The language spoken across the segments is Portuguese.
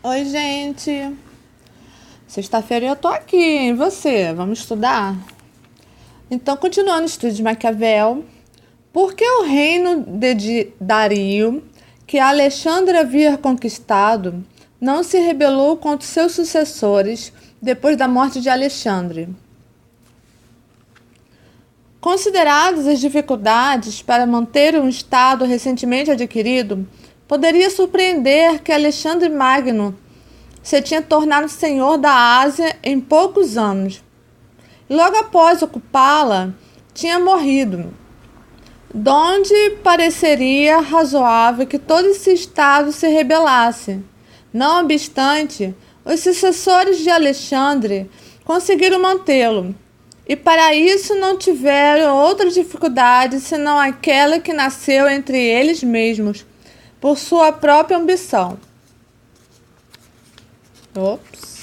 Oi, gente. Sexta-feira eu tô aqui, e você? Vamos estudar? Então, continuando o estudo de Maquiavel, por que o reino de Dario, que Alexandre havia conquistado, não se rebelou contra seus sucessores depois da morte de Alexandre? Consideradas as dificuldades para manter um Estado recentemente adquirido, poderia surpreender que Alexandre Magno se tinha tornado senhor da Ásia em poucos anos. Logo após ocupá-la, tinha morrido, donde pareceria razoável que todo esse Estado se rebelasse. Não obstante, os sucessores de Alexandre conseguiram mantê-lo, e para isso não tiveram outra dificuldade senão aquela que nasceu entre eles mesmos, por sua própria ambição. Ops.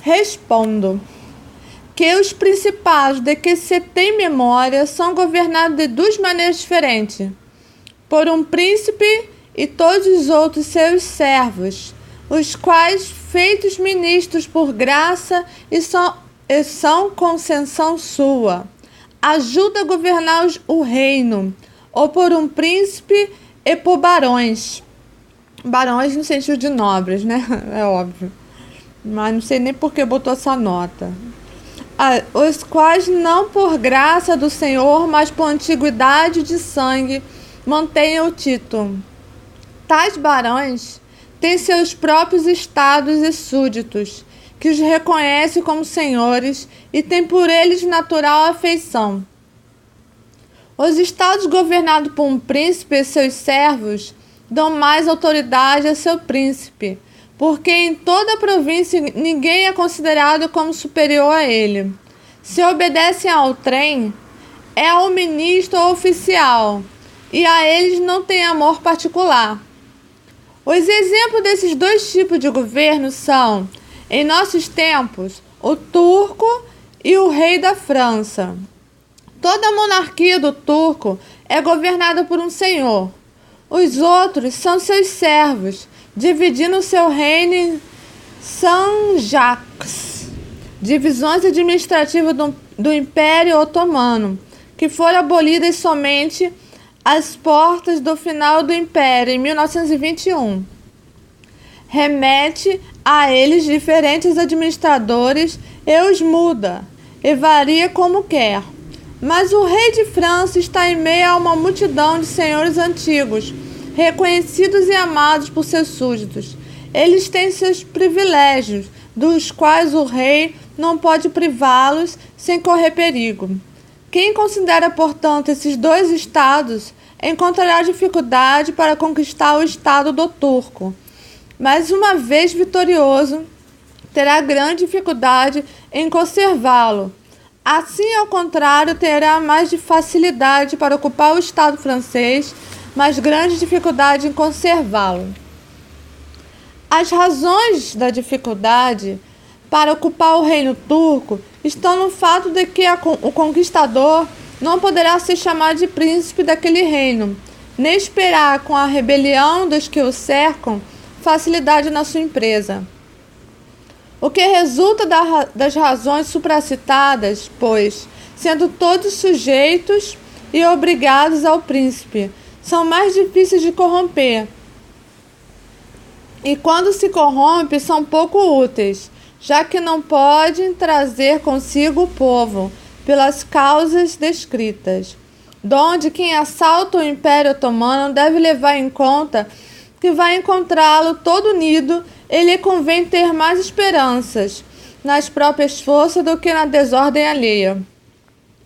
Respondo que os principados de que se tem memória são governados de duas maneiras diferentes, por um príncipe e todos os outros seus servos, os quais, feitos ministros por graça e são concessão sua, ajuda a governar o reino, ou por um príncipe e por barões. Barões no sentido de nobres, né? É óbvio. Mas não sei nem por que botou essa nota. Os quais, não por graça do Senhor, mas por antiguidade de sangue, mantêm o título. Tais barões têm seus próprios estados e súditos, que os reconhecem como senhores e têm por eles natural afeição. Os estados governados por um príncipe e seus servos dão mais autoridade a seu príncipe, porque em toda a província ninguém é considerado como superior a ele. Se obedecem ao trem, é ao ministro ou oficial, e a eles não tem amor particular. Os exemplos desses dois tipos de governo são, em nossos tempos, o turco e o rei da França. Toda a monarquia do turco é governada por um senhor. Os outros são seus servos, dividindo seu reino em sanjaks, divisões administrativas do Império Otomano, que foram abolidas somente às portas do final do Império, em 1921. Remete a eles diferentes administradores e os muda, e varia como quer. Mas o rei de França está em meio a uma multidão de senhores antigos, reconhecidos e amados por seus súditos. Eles têm seus privilégios, dos quais o rei não pode privá-los sem correr perigo. Quem considera, portanto, esses dois estados, encontrará dificuldade para conquistar o estado do turco. Mas, uma vez vitorioso, terá grande dificuldade em conservá-lo. Assim, ao contrário, terá mais de facilidade para ocupar o Estado francês, mas grande dificuldade em conservá-lo. As razões da dificuldade para ocupar o reino turco estão no fato de que o conquistador não poderá se chamar de príncipe daquele reino, nem esperar com a rebelião dos que o cercam facilidade na sua empresa. O que resulta das razões supracitadas, pois, sendo todos sujeitos e obrigados ao príncipe, são mais difíceis de corromper. E quando se corrompe, são pouco úteis, já que não podem trazer consigo o povo, pelas causas descritas. Donde quem assalta o Império Otomano deve levar em conta que vai encontrá-lo todo unido, e lhe convém ter mais esperanças nas próprias forças do que na desordem alheia.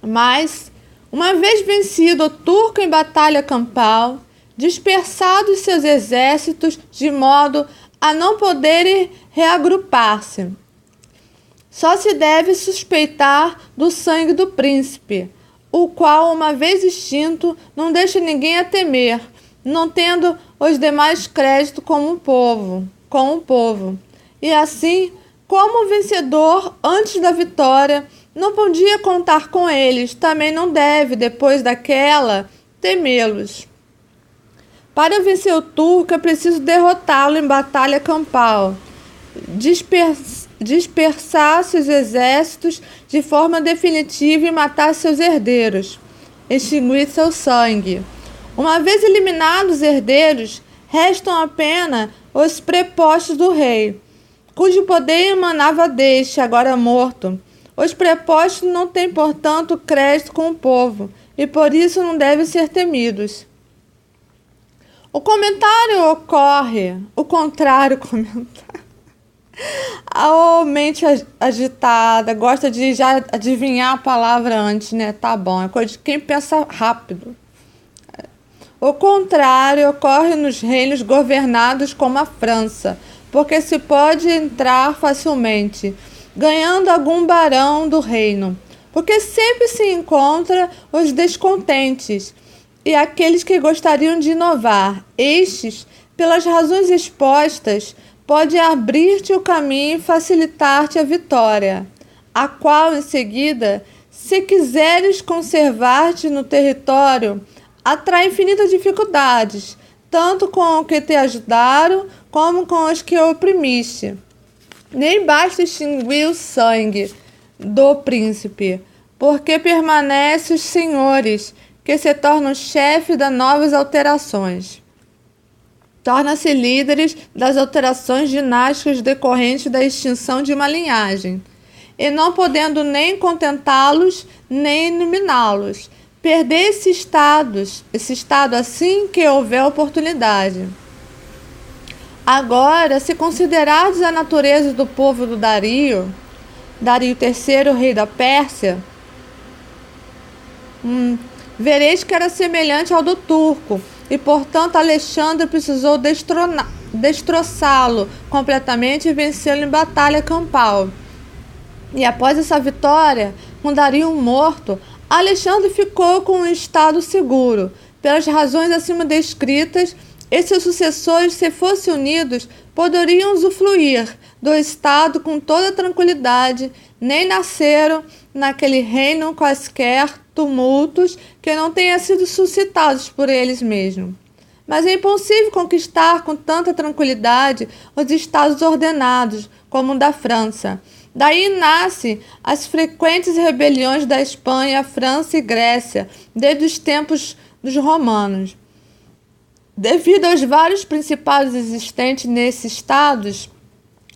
Mas, uma vez vencido o turco em batalha campal, dispersados seus exércitos de modo a não poderem reagrupar-se, só se deve suspeitar do sangue do príncipe, o qual, uma vez extinto, não deixa ninguém a temer, não tendo os demais crédito com o povo. E assim, como vencedor antes da vitória, não podia contar com eles, também não deve, depois daquela, temê-los. Para vencer o turco, é preciso derrotá-lo em batalha campal, dispersar seus exércitos de forma definitiva e matar seus herdeiros, extinguir seu sangue. Uma vez eliminados os herdeiros, restam apenas os prepostos do rei, cujo poder emanava deste, agora morto. Os prepostos não têm, portanto, crédito com o povo, e por isso não devem ser temidos. O contrário comentário. A mente agitada, gosta de já adivinhar a palavra antes, né? Tá bom, é coisa de quem pensa rápido. O contrário ocorre nos reinos governados como a França, porque se pode entrar facilmente, ganhando algum barão do reino, porque sempre se encontra os descontentes e aqueles que gostariam de inovar. Estes, pelas razões expostas, podem abrir-te o caminho e facilitar-te a vitória, a qual, em seguida, se quiseres conservar-te no território, atrai infinitas dificuldades, tanto com os que te ajudaram, como com os que oprimiste. Nem basta extinguir o sangue do príncipe, porque permanecem os senhores, que se tornam chefes das novas alterações. Tornam-se líderes das alterações dinásticas decorrentes da extinção de uma linhagem, e não podendo nem contentá-los, nem eliminá-los, perder esse estado assim que houver oportunidade. Agora, se considerardes a natureza do povo do Dario III, rei da Pérsia, vereis que era semelhante ao do turco, e portanto Alexandre precisou destroçá-lo completamente e vencê-lo em batalha campal. E após essa vitória, com Dario morto, Alexandre ficou com um estado seguro. Pelas razões acima descritas, e seus sucessores, se fossem unidos, poderiam usufruir do estado com toda tranquilidade, nem nasceram naquele reino quaisquer tumultos que não tenham sido suscitados por eles mesmos. Mas é impossível conquistar com tanta tranquilidade os estados ordenados, como o da França. Daí nascem as frequentes rebeliões da Espanha, França e Grécia, desde os tempos dos romanos. Devido aos vários principados existentes nesses estados,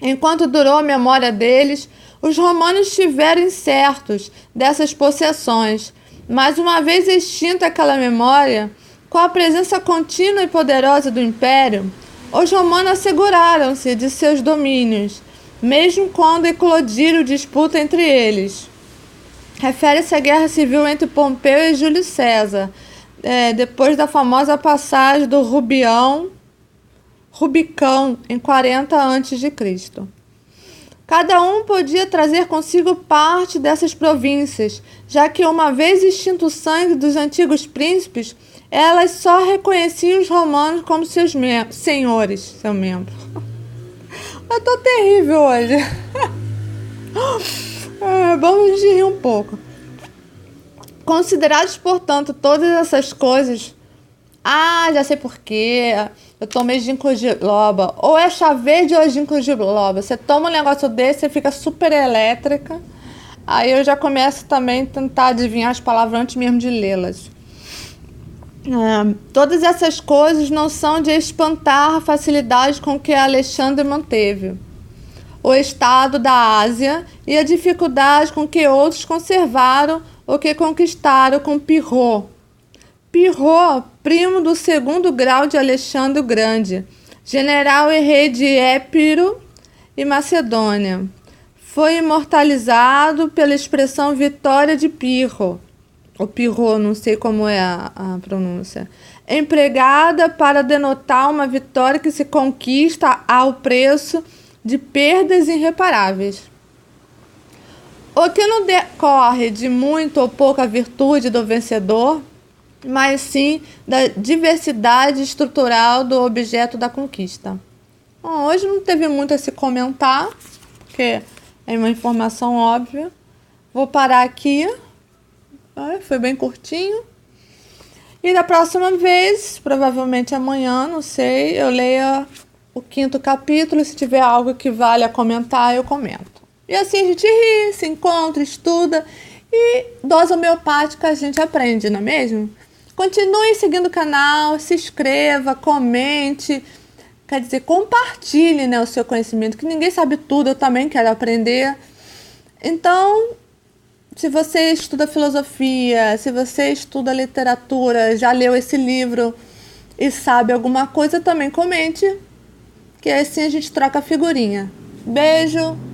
enquanto durou a memória deles, os romanos tiveram incertos dessas possessões, mas uma vez extinta aquela memória, com a presença contínua e poderosa do Império, os romanos asseguraram-se de seus domínios, mesmo quando eclodiram disputa entre eles. Refere-se à guerra civil entre Pompeu e Júlio César, depois da famosa passagem do Rubicão em 40 a.C. Cada um podia trazer consigo parte dessas províncias, já que uma vez extinto o sangue dos antigos príncipes, elas só reconheciam os romanos como seus senhores, seu membro. Eu tô terrível hoje. Vamos rir um pouco. Considerados, portanto, todas essas coisas... já sei por quê. Eu tomei ginkgo biloba. Ou é chá verde ou é ginkgo biloba. Você toma um negócio desse, você fica super elétrica. Aí eu já começo também a tentar adivinhar as palavras antes mesmo de lê-las. Todas essas coisas não são de espantar a facilidade com que Alexandre manteve o estado da Ásia e a dificuldade com que outros conservaram o que conquistaram com Pirro. Pirro, primo do segundo grau de Alexandre o Grande, general e rei de Épiro e Macedônia, foi imortalizado pela expressão vitória de Pirro. O Pirro, não sei como é a pronúncia, empregada para denotar uma vitória que se conquista ao preço de perdas irreparáveis. O que não decorre de muito ou pouca virtude do vencedor, mas sim da diversidade estrutural do objeto da conquista. Bom, hoje não teve muito a se comentar, porque é uma informação óbvia. Vou parar aqui. Foi bem curtinho. E da próxima vez, provavelmente amanhã, não sei, eu leia o 5º capítulo. Se tiver algo que vale a comentar, eu comento. E assim a gente ri, se encontra, estuda. E dose homeopática a gente aprende, não é mesmo? Continue seguindo o canal, se inscreva, comente. Quer dizer, compartilhe, né, o seu conhecimento, que ninguém sabe tudo, eu também quero aprender. Então, se você estuda filosofia, se você estuda literatura, já leu esse livro e sabe alguma coisa, também comente, que assim a gente troca figurinha. Beijo!